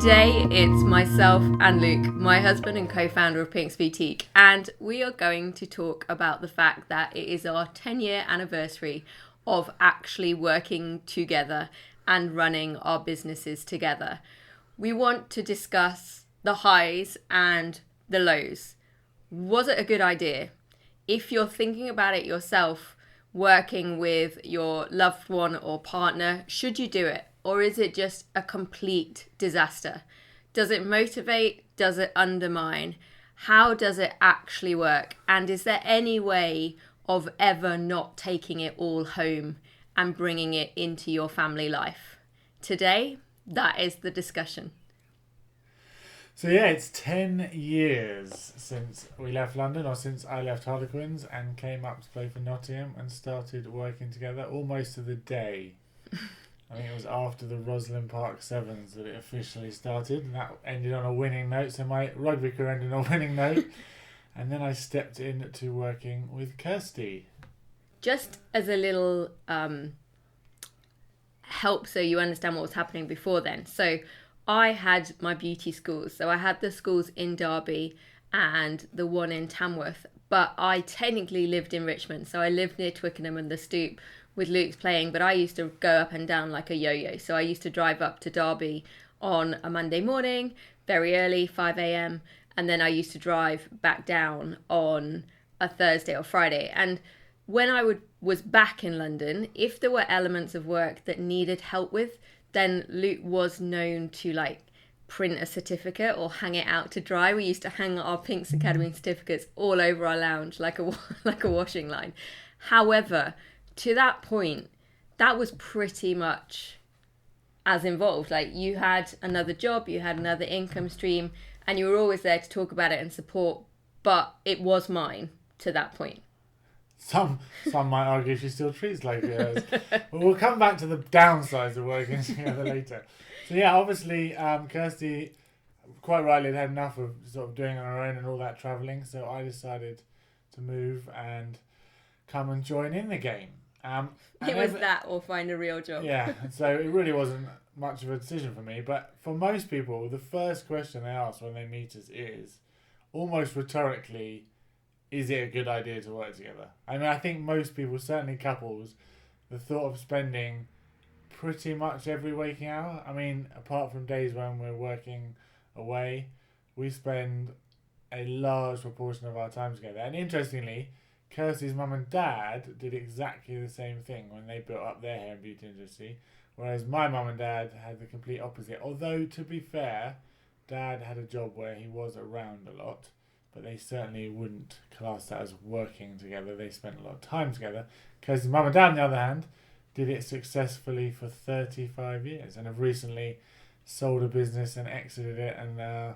Today it's myself and Luke, my husband and co-founder of Pink's Boutique, and we are going to talk about the fact that it is our 10-year anniversary of actually working together and running our businesses together. We want to discuss the highs and the lows. Was it a good idea? If you're thinking about it yourself, working with your loved one or partner, should you do it? Or is it just a complete disaster? Does it motivate? Does it undermine? How does it actually work? And is there any way of ever not taking it all home and bringing it into your family life? Today, that is the discussion. So yeah, it's 10 years since we left London, or since I left Harlequins and came up to play for Nottingham and started working together almost to the day. I think it was after the Roslyn Park Sevens that it officially started, and that ended on a winning note. So my rugby career ended on a winning note, and then I stepped into working with Kirstie. Just as a little help so you understand what was happening before then. So I had my beauty schools. So I had the schools in Derby and the one in Tamworth, but I technically lived in Richmond. So I lived near Twickenham and the Stoop with Luke's playing, but I used to go up and down like a yo-yo. So I used to drive up to Derby on a Monday morning, very early, 5 a.m. And then I used to drive back down on a Thursday or Friday. And when I was back in London, if there were elements of work that needed help with, then Luke was known to print a certificate or hang it out to dry. We used to hang our Pink's Academy certificates all over our lounge like a washing line. However, to that point, that was pretty much as involved. You had another job, you had another income stream, and you were always there to talk about it and support, but it was mine to that point. Some might argue she still treats like hers. But we'll come back to the downsides of working together later. So yeah, obviously Kirstie quite rightly had enough of sort of doing it on her own and all that travelling, so I decided to move and come and join in the game. It was that or find a real job. Yeah, so it really wasn't much of a decision for me, but for most people, the first question they ask when they meet us is, almost rhetorically, is it a good idea to work together? I mean, I think most people, certainly couples, the thought of spending pretty much every waking hour, I mean, apart from days when we're working away, we spend a large proportion of our time together. And interestingly, Kirstie's mum and dad did exactly the same thing when they built up their hair and beauty industry, whereas my mum and dad had the complete opposite. Although, to be fair, Dad had a job where he was around a lot, but they certainly wouldn't class that as working together. They spent a lot of time together. Kirstie's mum and dad, on the other hand, did it successfully for 35 years and have recently sold a business and exited it and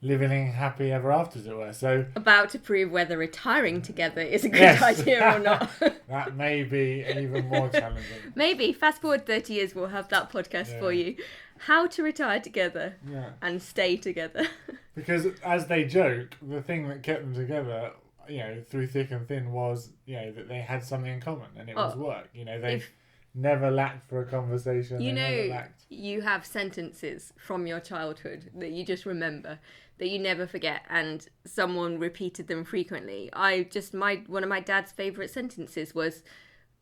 living happy ever after, as it were. So about to prove whether retiring together is a good idea or not. That may be even more challenging. Maybe. Fast forward 30 years, we'll have that podcast for you. How to retire together and stay together. Because as they joke, the thing that kept them together, through thick and thin was, that they had something in common, and it was work. They've never lacked for a conversation. You have sentences from your childhood that you just remember, that you never forget, and someone repeated them frequently. One of my dad's favourite sentences was,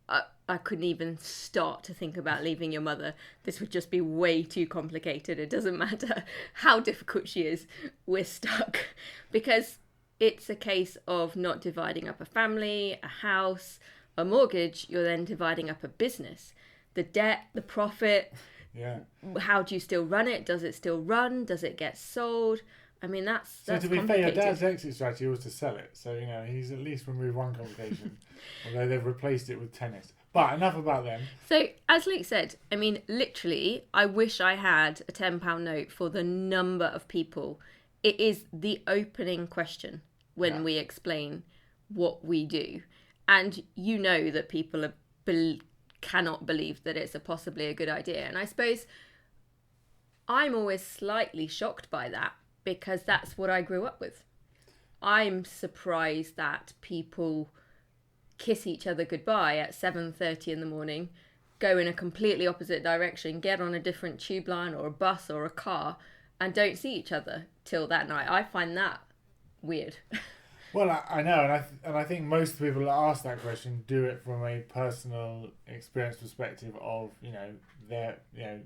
I couldn't even start to think about leaving your mother. This would just be way too complicated. It doesn't matter how difficult she is, we're stuck. Because it's a case of not dividing up a family, a house, a mortgage. You're then dividing up a business. The debt, the profit. Yeah. How do you still run it? Does it still run? Does it get sold? I mean, that's to be fair, your dad's exit strategy was to sell it. So, he's at least removed one complication, although they've replaced it with tennis. But enough about them. So, as Luke said, I mean, literally, I wish I had a £10 note for the number of people. It is the opening question when we explain what we do. And you know that people cannot believe that it's possibly a good idea. And I suppose I'm always slightly shocked by that, because that's what I grew up with. I'm surprised that people kiss each other goodbye at 7:30 in the morning, go in a completely opposite direction, get on a different tube line or a bus or a car, and don't see each other till that night. I find that weird. Well, I know, and I think most people that ask that question do it from a personal experience perspective of their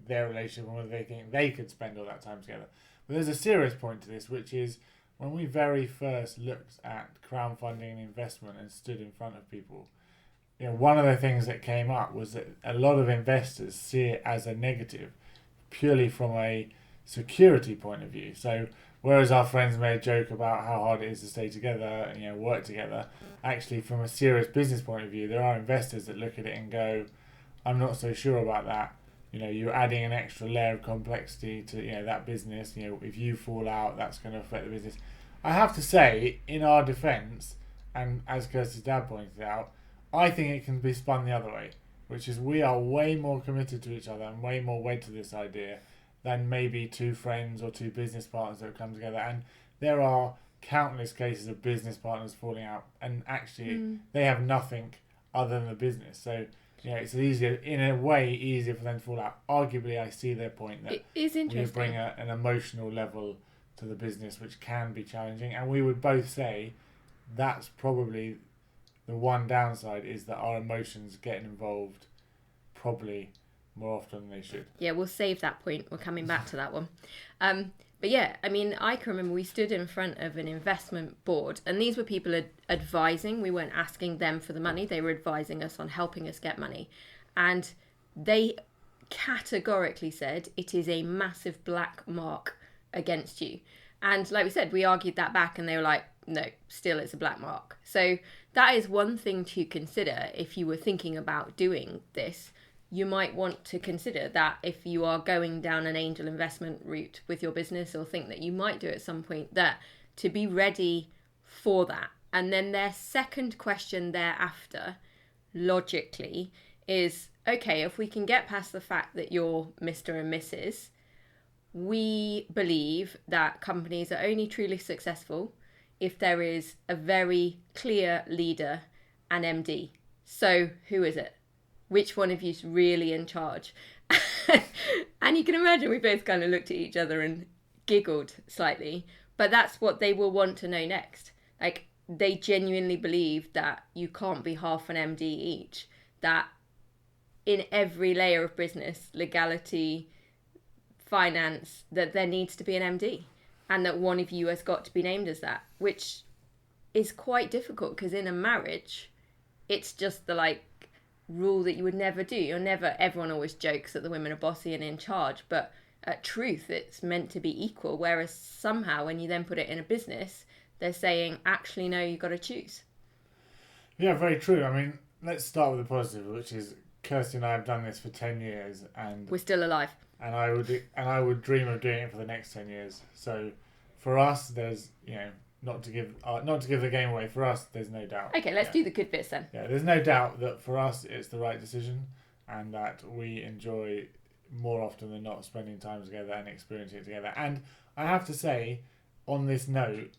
relationship and whether they think they could spend all that time together. But there's a serious point to this, which is when we very first looked at crowdfunding and investment and stood in front of people. One of the things that came up was that a lot of investors see it as a negative, purely from a security point of view. So whereas our friends made a joke about how hard it is to stay together and work together, actually from a serious business point of view, there are investors that look at it and go, I'm not so sure about that. You're adding an extra layer of complexity to that business. If you fall out, that's going to affect the business. I have to say, in our defence, and as Kirstie's dad pointed out, I think it can be spun the other way, which is we are way more committed to each other and way more wed to this idea than maybe two friends or two business partners that have come together. And there are countless cases of business partners falling out, and actually they have nothing other than the business. So it's easier, in a way, easier for them to fall out. Arguably, I see their point that It is interesting. we bring an emotional level to the business, which can be challenging. And we would both say that's probably the one downside, is that our emotions getting involved probably more often than they should. Yeah, we'll save that point. We're coming back to that one. But yeah, I mean, I can remember we stood in front of an investment board, and these were people advising. We weren't asking them for the money. They were advising us on helping us get money. And they categorically said it is a massive black mark against you. And like we said, we argued that back, and they were like, no, still it's a black mark. So that is one thing to consider if you were thinking about doing this. You might want to consider that if you are going down an angel investment route with your business, or think that you might do at some point, that to be ready for that. And then their second question thereafter, logically, is, okay, if we can get past the fact that you're Mr. and Mrs., we believe that companies are only truly successful if there is a very clear leader and MD. So who is it? Which one of you's really in charge? And you can imagine we both kind of looked at each other and giggled slightly. But that's what they will want to know next. Like, they genuinely believe that you can't be half an MD each. That in every layer of business, legality, finance, that there needs to be an MD. And that one of you has got to be named as that. Which is quite difficult, because in a marriage, it's just the rule that you would never do. Everyone always jokes that the women are bossy and in charge, but truth, it's meant to be equal. Whereas somehow when you then put it in a business, they're saying, actually, no, you've got to choose. Yeah, very true. I mean, let's start with the positive, which is Kirstie and I have done this for 10 years, and we're still alive. And I would dream of doing it for the next 10 years. So for us, there's not to give the game away. For us, there's no doubt. Okay, let's do the good bits then. Yeah, there's no doubt that for us it's the right decision, and that we enjoy more often than not spending time together and experiencing it together. And I have to say, on this note,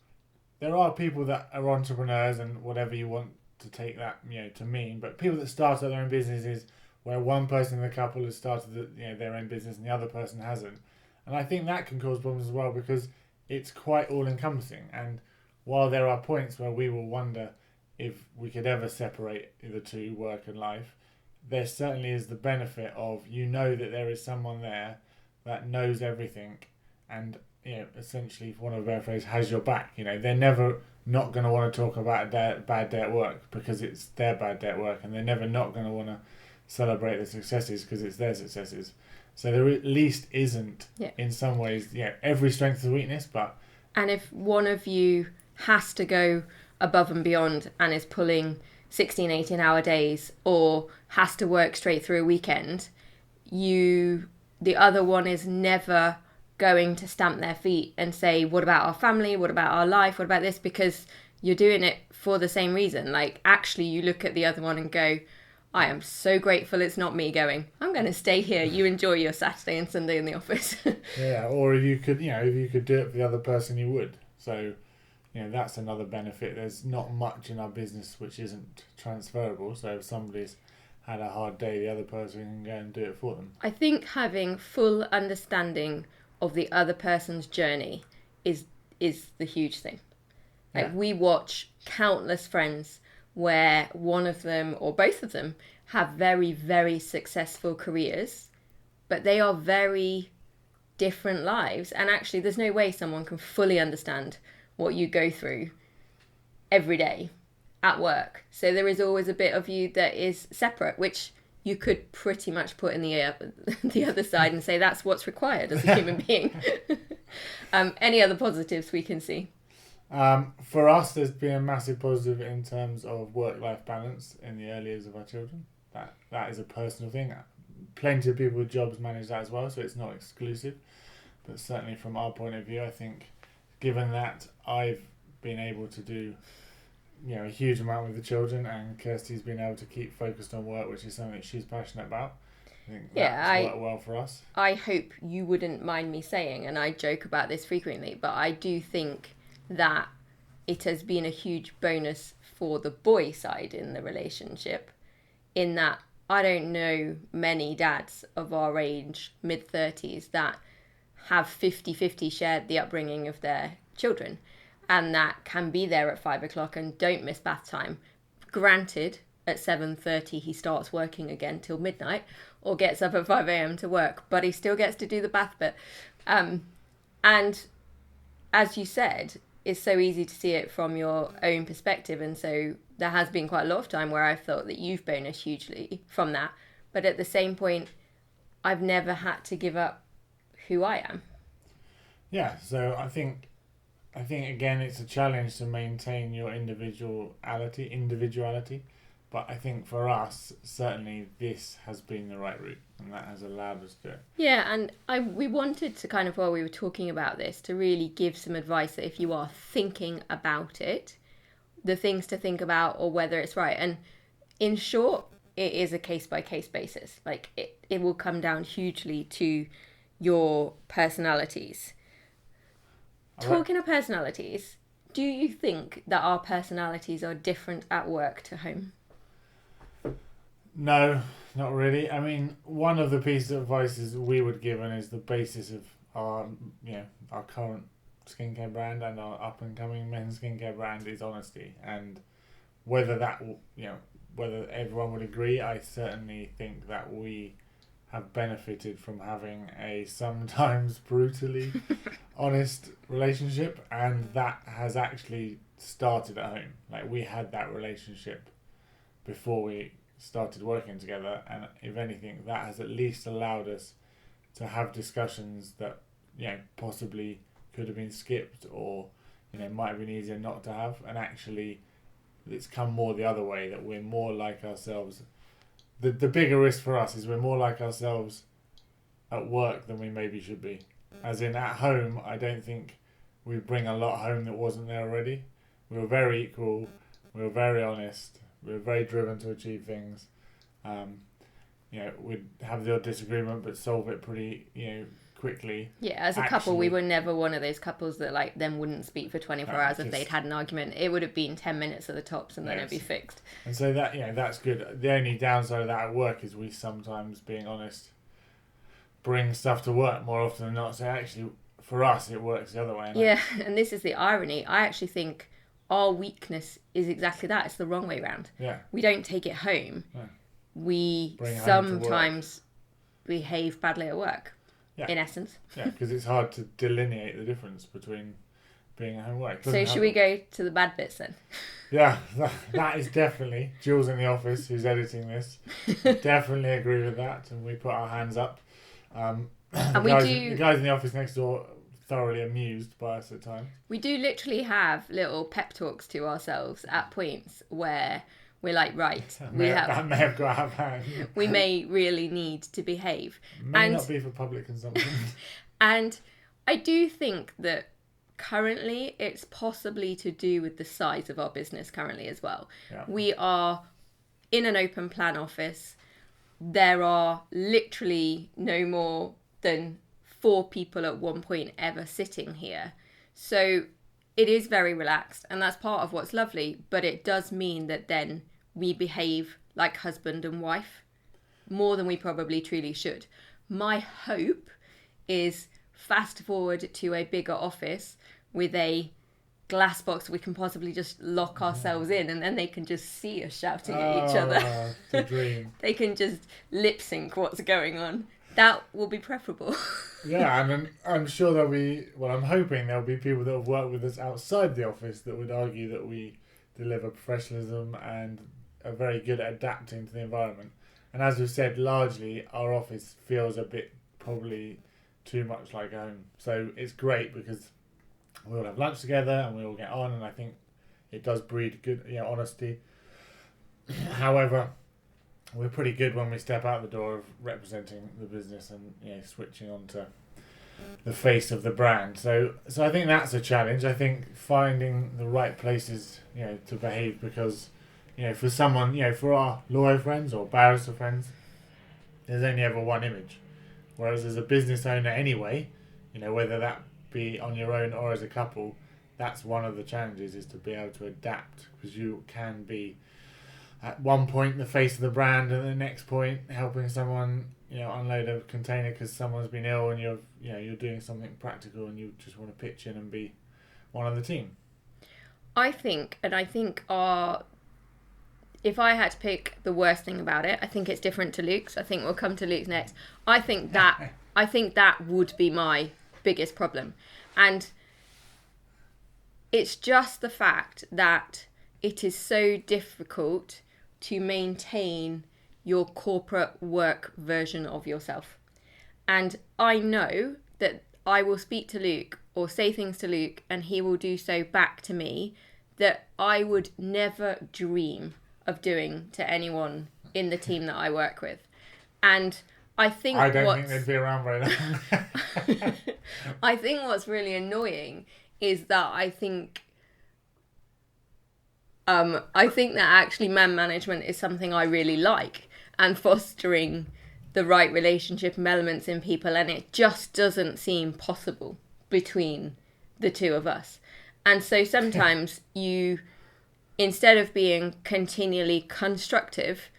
there are people that are entrepreneurs, and whatever you want to take that to mean, but people that start their own businesses where one person in the couple has started their own business and the other person hasn't. And I think that can cause problems as well, because it's quite all-encompassing. And while there are points where we will wonder if we could ever separate the two, work and life, there certainly is the benefit of that there is someone there that knows everything, and essentially, for want of a better phrase, has your back. They're never not going to want to talk about a bad day at work because it's their bad day at work, and they're never not going to want to celebrate the successes because it's their successes. So there at least isn't, in some ways, every strength is a weakness, but... And if one of you has to go above and beyond and is pulling 16, 18-hour days, or has to work straight through a weekend, the other one is never going to stamp their feet and say, what about our family? What about our life? What about this? Because you're doing it for the same reason. Actually, you look at the other one and go, I am so grateful it's not me going, I'm going to stay here. You enjoy your Saturday and Sunday in the office. Yeah, or if you could do it for the other person, you would. So, that's another benefit. There's not much in our business which isn't transferable. So if somebody's had a hard day, the other person can go and do it for them. I think having full understanding of the other person's journey is the huge thing. Like, we watch countless friends where one of them or both of them have very, very successful careers, but they are very different lives. And actually, there's no way someone can fully understand what you go through every day at work. So there is always a bit of you that is separate, which you could pretty much put in the other side and say that's what's required as a human being. Any other positives we can see? For us, there's been a massive positive in terms of work-life balance in the early years of our children. That is a personal thing. Plenty of people with jobs manage that as well, so it's not exclusive. But certainly from our point of view, I think, given that I've been able to do, a huge amount with the children, and Kirstie's been able to keep focused on work, which is something she's passionate about. I think that's worked well for us. I hope you wouldn't mind me saying, and I joke about this frequently, but I do think that it has been a huge bonus for the boy side in the relationship, in that I don't know many dads of our age, mid-30s, that have 50-50 shared the upbringing of their children, and that can be there at 5 o'clock and don't miss bath time. Granted, at 7:30 he starts working again till midnight, or gets up at 5 a.m. to work, but he still gets to do the bath bit. And as you said, it's so easy to see it from your own perspective, and so there has been quite a lot of time where I've thought that you've bonused hugely from that, but at the same point, I've never had to give up who I am. Yeah, so I think again it's a challenge to maintain your individuality, but I think for us certainly this has been the right route, and that has allowed us to. Yeah, and we wanted to kind of, while we were talking about this, to really give some advice that if you are thinking about it, the things to think about, or whether it's right. And in short, it is a case-by-case basis. Like, it will come down hugely to your personalities. Talking of personalities, do you think that our personalities are different at work to home? No, not really. I mean, one of the pieces of advice we would give, and is the basis of our current skincare brand and our up and coming men's skincare brand, is honesty. And whether whether everyone would agree, I certainly think that we have benefited from having a sometimes brutally honest relationship, and that has actually started at home. Like, we had that relationship before we started working together, and if anything, that has at least allowed us to have discussions that possibly could have been skipped, or might have been easier not to have. And actually, it's come more the other way, that we're more like ourselves. The bigger risk for us is we're more like ourselves at work than we maybe should be. As in, at home, I don't think we bring a lot home that wasn't there already. We were very equal, we were very honest, we were very driven to achieve things. We'd have the odd disagreement but solve it pretty quickly. Yeah, as a couple, we were never one of those couples that then wouldn't speak for 24 hours if they'd had an argument. It would have been 10 minutes at the tops, and then it'd be fixed. And so that that's good. The only downside of that at work is we sometimes, being honest, bring stuff to work more often than not. So actually, for us, it works the other way. Yeah, and this is the irony. I actually think our weakness is exactly that. It's the wrong way around. Yeah. We don't take it home. Yeah. We sometimes behave badly at work. Yeah. In essence. Yeah, because it's hard to delineate the difference between being at home and work. So should we go to the bad bits then? Yeah, that is definitely. Jules in the office, who's editing this, definitely agree with that, and we put our hands up. And the guys in the office next door, thoroughly amused by us at times. We do literally have little pep talks to ourselves at points where we're like, right, that may have got out of hand. We may really need to behave. May not be for public consumption. And I do think that currently it's possibly to do with the size of our business currently as well. Yeah. We are in an open plan office. There are literally no more than 4 people at one point ever sitting here. So it is very relaxed, and that's part of what's lovely, but it does mean that then we behave like husband and wife more than we probably truly should. My hope is fast forward to a bigger office with a glass box we can possibly just lock ourselves in, and then they can just see us shouting at each other. The dream. They can just lip sync what's going on. That will be preferable. Yeah, and I'm sure there'll be, well, I'm hoping there'll be people that have worked with us outside the office that would argue that we deliver professionalism and are very good at adapting to the environment. And as we've said, largely our office feels a bit probably too much like home. So it's great because we all have lunch together and we all get on, and I think it does breed good, honesty. However, we're pretty good when we step out the door of representing the business and switching on to the face of the brand. So I think that's a challenge. I think finding the right places to behave, because for someone, for our lawyer friends or barrister friends, there's only ever one image. Whereas as a business owner anyway, whether that be on your own or as a couple, that's one of the challenges, is to be able to adapt, because you can be at one point the face of the brand and the next point helping someone unload a container because someone's been ill, and you're doing something practical and you just want to pitch in and be one of the team. I think if I had to pick the worst thing about it, I think it's different to Luke's. I think we'll come to Luke's next. I think that would be my biggest problem. And it's just the fact that it is so difficult to maintain your corporate work version of yourself. And I know that I will speak to Luke or say things to Luke, and he will do so back to me, that I would never dream of doing to anyone in the team that I work with. And I don't think they'd be around very long. I think what's really annoying is that I think that actually man management is something I really like, and fostering the right relationship and elements in people, and it just doesn't seem possible between the two of us. And so sometimes instead of being continually constructive,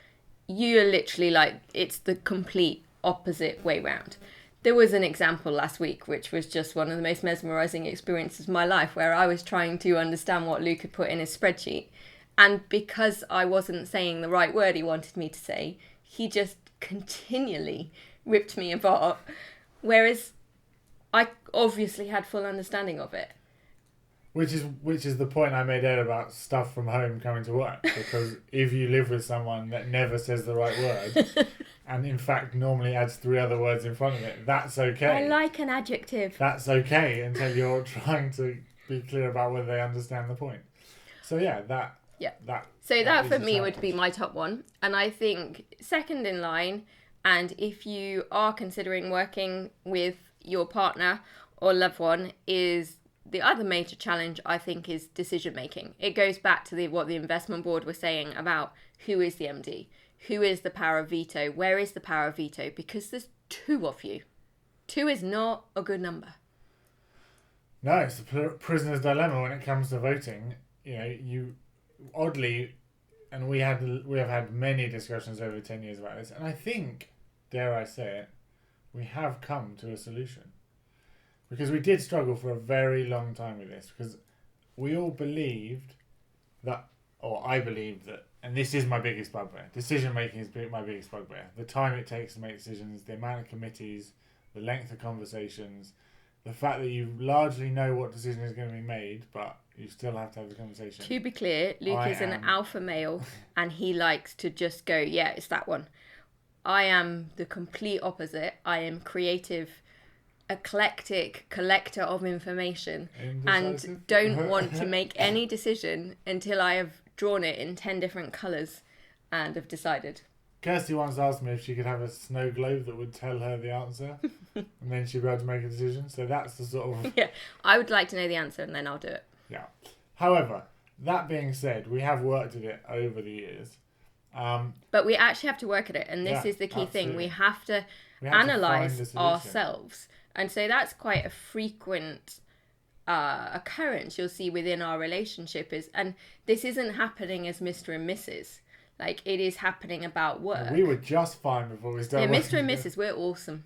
you're literally like, it's the complete opposite way round. There was an example last week, which was just one of the most mesmerising experiences of my life, where I was trying to understand what Luke had put in his spreadsheet. And because I wasn't saying the right word he wanted me to say, he just continually ripped me apart. Whereas I obviously had full understanding of it. Which is the point I made earlier about stuff from home coming to work. Because if you live with someone that never says the right word, and in fact normally adds 3 other words in front of it, that's okay. I like an adjective. That's okay until you're trying to be clear about whether they understand the point. So that for me would be my top one. And I think second in line, and if you are considering working with your partner or loved one, is the other major challenge, I think, is decision making. It goes back to what the investment board was saying about who is the MD, who is the power of veto, where is the power of veto, because there's 2 of you. 2 is not a good number. No, it's a prisoner's dilemma when it comes to voting. You oddly, and we have had many discussions over 10 years about this, and I think, dare I say it, we have come to a solution. Because we did struggle for a very long time with this, because we all believed that, or I believed that, and this is my biggest bugbear, decision making is my biggest bugbear. The time it takes to make decisions, the amount of committees, the length of conversations, the fact that you largely know what decision is going to be made, but you still have to have the conversation. To be clear, Luke is an alpha male, and he likes to just go, yeah, it's that one. I am the complete opposite. I am creative, eclectic collector of information, and don't want to make any decision until I have drawn it in 10 different colours and have decided. Kirstie once asked me if she could have a snow globe that would tell her the answer and then she'd be able to make a decision. So that's the sort of... Yeah, I would like to know the answer and then I'll do it. Yeah. However, that being said, we have worked at it over the years. But we actually have to work at it, and this is the key thing. We have to analyse ourselves. And so that's quite a frequent occurrence you'll see within our relationship, and this isn't happening as Mr. and Mrs. Like, it is happening about work. We were just fine before we started. Yeah, Mr. and Mrs. We're awesome.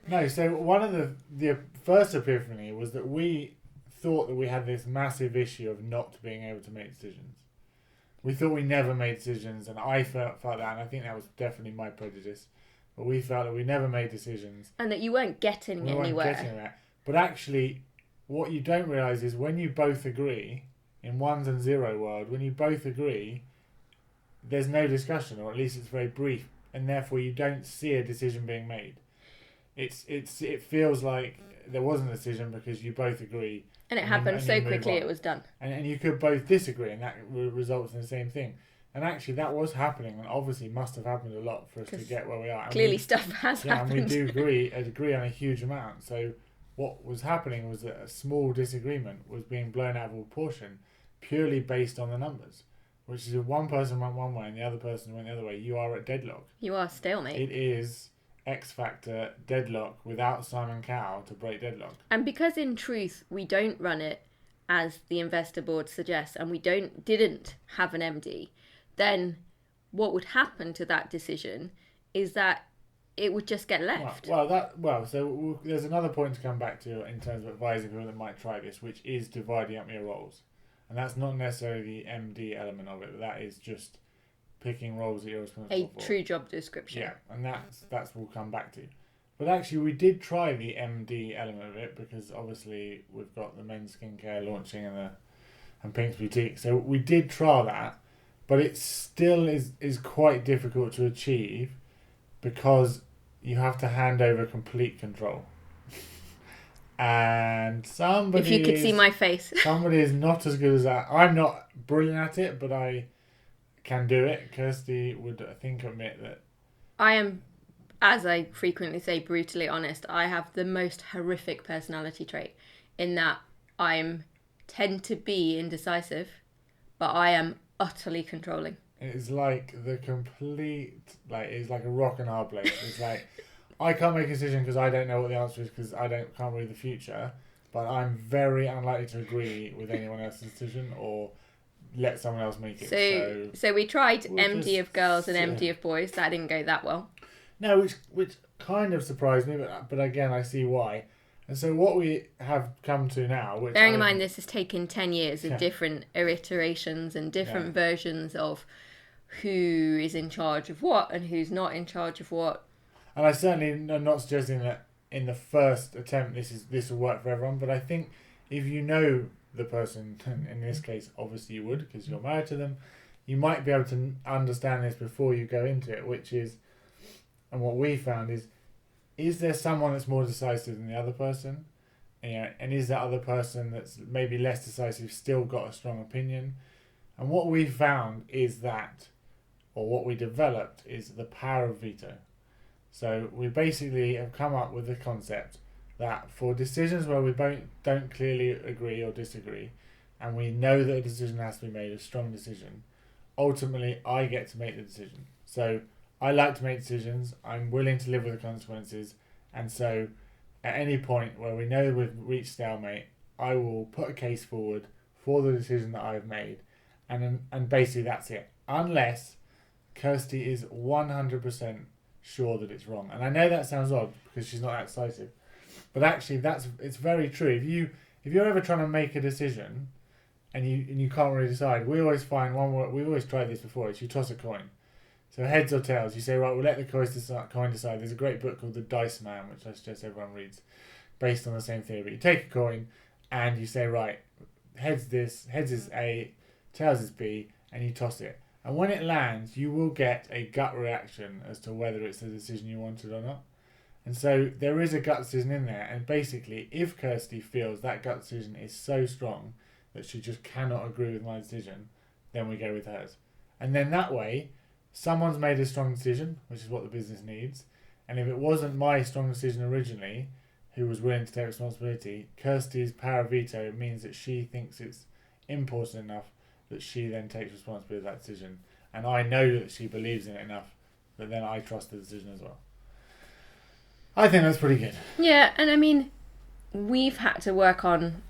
No, so one of the first epiphany was that we thought that we had this massive issue of not being able to make decisions. We thought we never made decisions, and I felt that, and I think that was definitely my prejudice. But we felt that we never made decisions. And that you weren't getting anywhere. That. But actually, what you don't realise is when you both agree, in ones and zero world, when you both agree, there's no discussion, or at least it's very brief, and therefore you don't see a decision being made. It feels like there wasn't a decision because you both agree. And it happened so quickly it was done. And you could both disagree, and that results in the same thing. And actually, that was happening, and obviously must have happened a lot for us to get where we are. And clearly, stuff has happened. And we do agree on a huge amount. So what was happening was that a small disagreement was being blown out of proportion purely based on the numbers. Which is if one person went one way and the other person went the other way, you are at deadlock. You are stalemate. It is X Factor deadlock without Simon Cowell to break deadlock. And because in truth we don't run it as the investor board suggests, and we didn't have an MD, then what would happen to that decision is that it would just get left. So there's another point to come back to in terms of advising people that might try this, which is dividing up your roles. And that's not necessarily the MD element of it. That is just picking roles that you're responsible for. A true job description. Yeah, and that's we'll come back to. But actually, we did try the MD element of it because obviously we've got the men's skincare launching and Pink's Boutique. So we did try that, but it still is quite difficult to achieve because you have to hand over complete control. And somebody, if you could see my face, somebody is not as good as that. I'm not brilliant at it, but I can do it. Kirstie would, I think, admit that. I am, as I frequently say, brutally honest. I have the most horrific personality trait in that I tend to be indecisive, but I am utterly controlling. It's like the complete, it's like a rock and hard place. It's like, I can't make a decision because I don't know what the answer is because I can't read the future, but I'm very unlikely to agree with anyone else's decision or let someone else make it. So we tried MD of girls and MD of boys. That didn't go that well. No, which kind of surprised me, but again, I see why. And so what we have come to now... Bearing in mind this has taken 10 years of different iterations and different versions of who is in charge of what and who's not in charge of what. And I certainly am not suggesting that in the first attempt this will work for everyone, but I think if you know the person, in this case obviously you would because you're married to them, you might be able to understand this before you go into it, which is, and what we found is there someone that's more decisive than the other person? And is that other person that's maybe less decisive still got a strong opinion? And what we found is that, or what we developed, is the power of veto. So we basically have come up with the concept that for decisions where we don't clearly agree or disagree, and we know that a decision has to be made, a strong decision, ultimately I get to make the decision. So I like to make decisions, I'm willing to live with the consequences, and so at any point where we know we've reached stalemate, I will put a case forward for the decision that I've made, and basically that's it. Unless Kirstie is 100% sure that it's wrong. And I know that sounds odd because she's not that decisive, but actually it's very true. If you're ever trying to make a decision and you can't really decide, we always find we've always tried this before, is you toss a coin. So heads or tails, you say, right, we'll let the coin decide. There's a great book called The Dice Man, which I suggest everyone reads, based on the same theory. But you take a coin and you say, right, heads is A, tails is B, and you toss it. And when it lands, you will get a gut reaction as to whether it's the decision you wanted or not. And so there is a gut decision in there. And basically, if Kirstie feels that gut decision is so strong that she just cannot agree with my decision, then we go with hers. And then that way, someone's made a strong decision, which is what the business needs. And if it wasn't my strong decision originally, who was willing to take responsibility, Kirstie's power of veto means that she thinks it's important enough that she then takes responsibility for that decision. And I know that she believes in it enough that then I trust the decision as well. I think that's pretty good. Yeah, and I mean, we've had to work on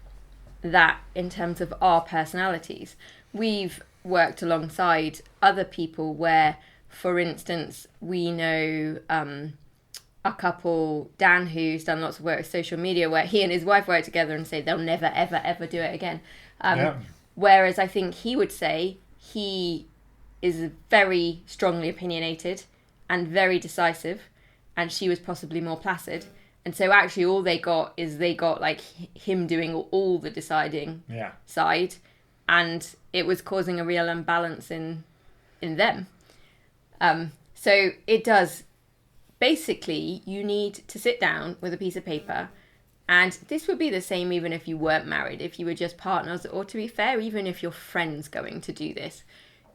that in terms of our personalities. We've worked alongside other people where, for instance, we know a couple, Dan, who's done lots of work with social media, where he and his wife work together and say they'll never, ever, ever do it again. Whereas I think he would say he is very strongly opinionated and very decisive, and she was possibly more placid. And so actually all they got like him doing all the deciding side, and it was causing a real imbalance in them. So it does. Basically, you need to sit down with a piece of paper, and this would be the same even if you weren't married, if you were just partners, or to be fair, even if your friend's going to do this.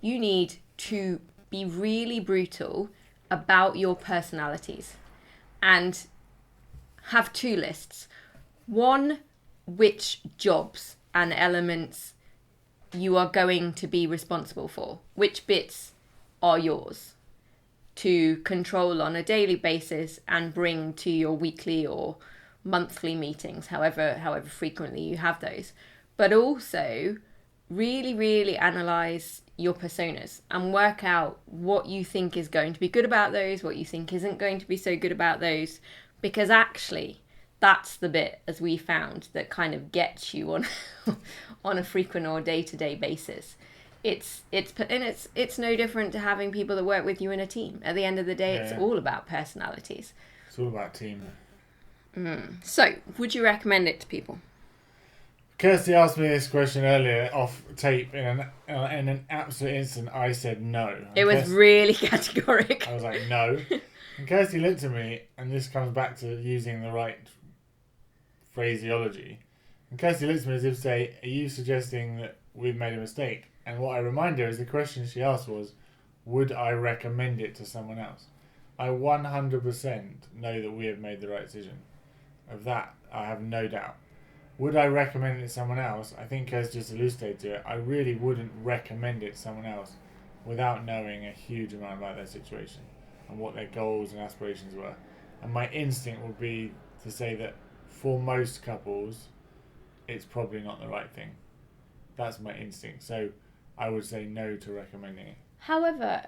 You need to be really brutal about your personalities and have 2 lists. One, which jobs and elements you are going to be responsible for, which bits are yours to control on a daily basis and bring to your weekly or monthly meetings, however frequently you have those. But also really, really analyze your personas and work out what you think is going to be good about those, what you think isn't going to be so good about those, because actually that's the bit, as we found, that kind of gets you on on a frequent or day-to-day basis. It's no different to having people that work with you in a team. At the end of the day, it's all about personalities. It's all about team. So, would you recommend it to people? Kirstie asked me this question earlier off tape. In an absolute instant, I said no. It was really categoric. I was like, no. And Kirstie looked at me, and this comes back to using the right phraseology. And Kirstie looked at me as if to say, are you suggesting that we've made a mistake? And what I remind her is the question she asked was, would I recommend it to someone else? I 100% know that we have made the right decision. Of that, I have no doubt. Would I recommend it to someone else? I think Kirstie just elucidated to it. I really wouldn't recommend it to someone else without knowing a huge amount about their situation and what their goals and aspirations were. And my instinct would be to say that for most couples, it's probably not the right thing. That's my instinct. So I would say no to recommending it. However,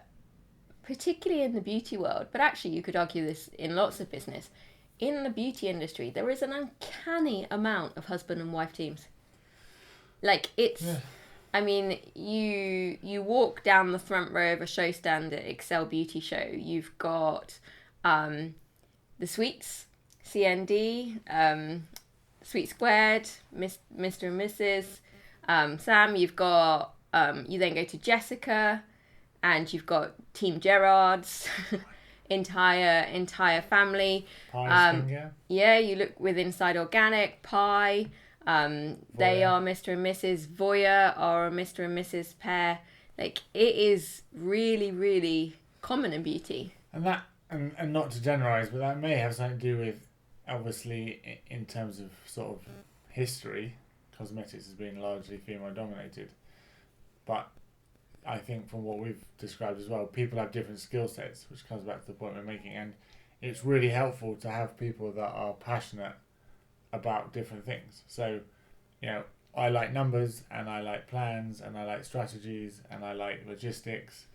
particularly in the beauty world, but actually you could argue this in lots of business, in the beauty industry, there is an uncanny amount of husband and wife teams. Like, it's... Yeah. I mean, you walk down the front row of a show stand at Excel Beauty Show. You've got the Sweets, CND, Sweet Squared, Mr. and Mrs. Sam. You've got you then go to Jessica, and you've got Team Gerard's entire family. Pie yeah, you look with Inside Organic, Pie. They are Mr. and Mrs. Voya are a Mr. and Mrs. pair. Like, it is really, really common in beauty. And that, and not to generalise, but that may have something to do with, obviously, in terms of sort of history, cosmetics has been largely female dominated. But I think from what we've described as well, people have different skill sets, which comes back to the point we're making. And it's really helpful to have people that are passionate about different things. So, you know, I like numbers, and I like plans, and I like strategies, and I like logistics,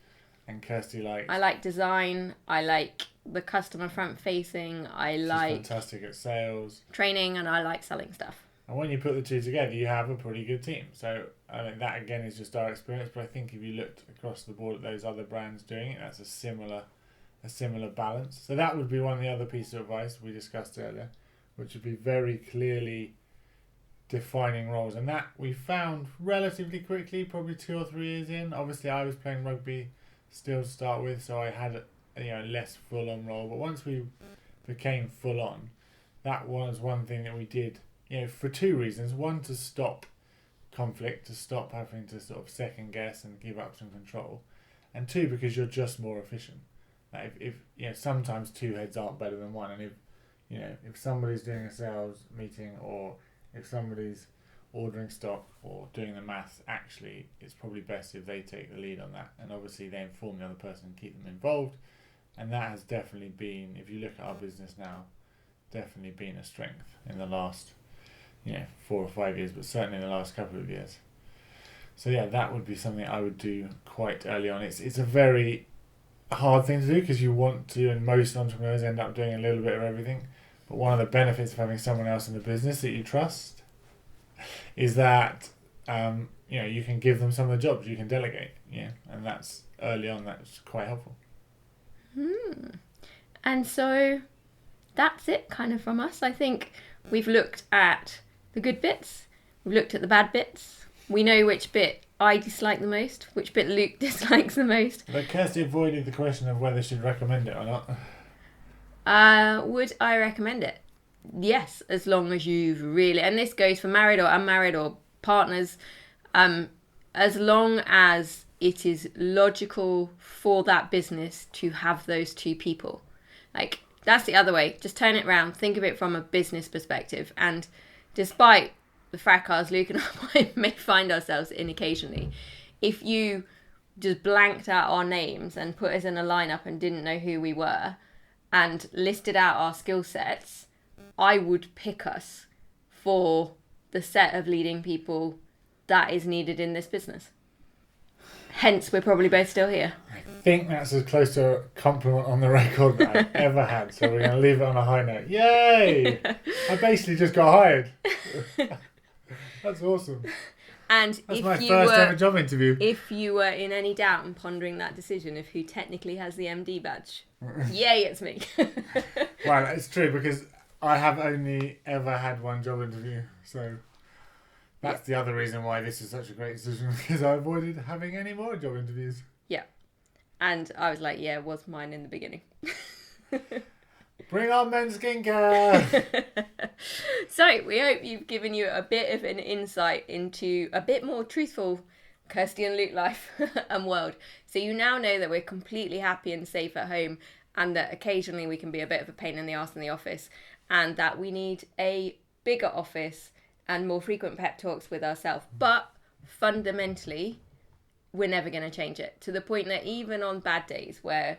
and Kirstie likes... I like design, I like the customer front facing, She's fantastic at sales. Training, and I like selling stuff. And when you put the two together, you have a pretty good team. So I think that, again, is just our experience. But I think if you looked across the board at those other brands doing it, that's a similar balance. So that would be one of the other pieces of advice we discussed earlier, which would be very clearly defining roles. And that we found relatively quickly, probably 2 or 3 years in. Obviously, I was playing rugby still to start with, so I had a less full-on role. But once we became full-on, that was one thing that we did, for 2 reasons. One, to stop conflict, to stop having to sort of second guess and give up some control. And 2, because you're just more efficient. Like if sometimes 2 heads aren't better than one, and if somebody's doing a sales meeting, or if somebody's ordering stock or doing the maths, actually it's probably best if they take the lead on that, and obviously they inform the other person and keep them involved. And that has definitely been, if you look at our business now, definitely been a strength in the last 4 or 5 years, but certainly in the last couple of years. So yeah, that would be something I would do quite early on. It's a very a hard thing to do because you want to, and most entrepreneurs end up doing a little bit of everything. But one of the benefits of having someone else in the business that you trust is that you can give them some of the jobs, you can delegate, and that's early on. That's quite helpful. And so that's it kind of from us. I think we've looked at the good bits, we've looked at the bad bits. We know which bit I dislike the most, which bit Luke dislikes the most. But Kirstie avoided the question of whether she'd recommend it or not. Would I recommend it? Yes, as long as you've really, and this goes for married or unmarried or partners, as long as it is logical for that business to have those two people. Like, that's the other way. Just turn it around. Think of it from a business perspective. And despite the fracas Luke and I may find ourselves in occasionally, if you just blanked out our names and put us in a lineup and didn't know who we were and listed out our skill sets, I would pick us for the set of leading people that is needed in this business. Hence, we're probably both still here. I think that's as close to a compliment on the record that I've ever had. So we're going to leave it on a high note. Yay! I basically just got hired. That's awesome. And that's if my you first were, ever job interview. If you were in any doubt and pondering that decision of who technically has the MD badge, yay, it's me. Well, it's true because I have only ever had one job interview. So that's the other reason why this is such a great decision, because I avoided having any more job interviews. Yeah. And I was like, yeah, it was mine in the beginning. Bring on men's skincare! So, we hope you've given you a bit of an insight into a bit more truthful Kirstie and Luke life and world. So you now know that we're completely happy and safe at home, and that occasionally we can be a bit of a pain in the arse in the office, and that we need a bigger office and more frequent pep talks with ourselves. But fundamentally, we're never going to change it, to the point that even on bad days where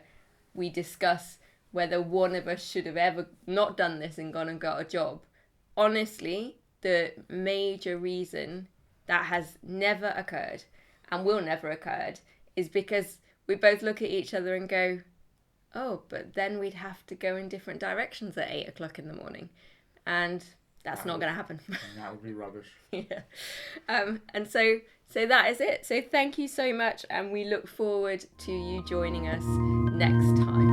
we discuss whether one of us should have ever not done this and gone and got a job, honestly, the major reason that has never occurred and will never occur is because we both look at each other and go, oh, but then we'd have to go in different directions at 8 o'clock in the morning. And that's not going to happen. That would be rubbish. Yeah. And so that is it. So thank you so much, and we look forward to you joining us next time.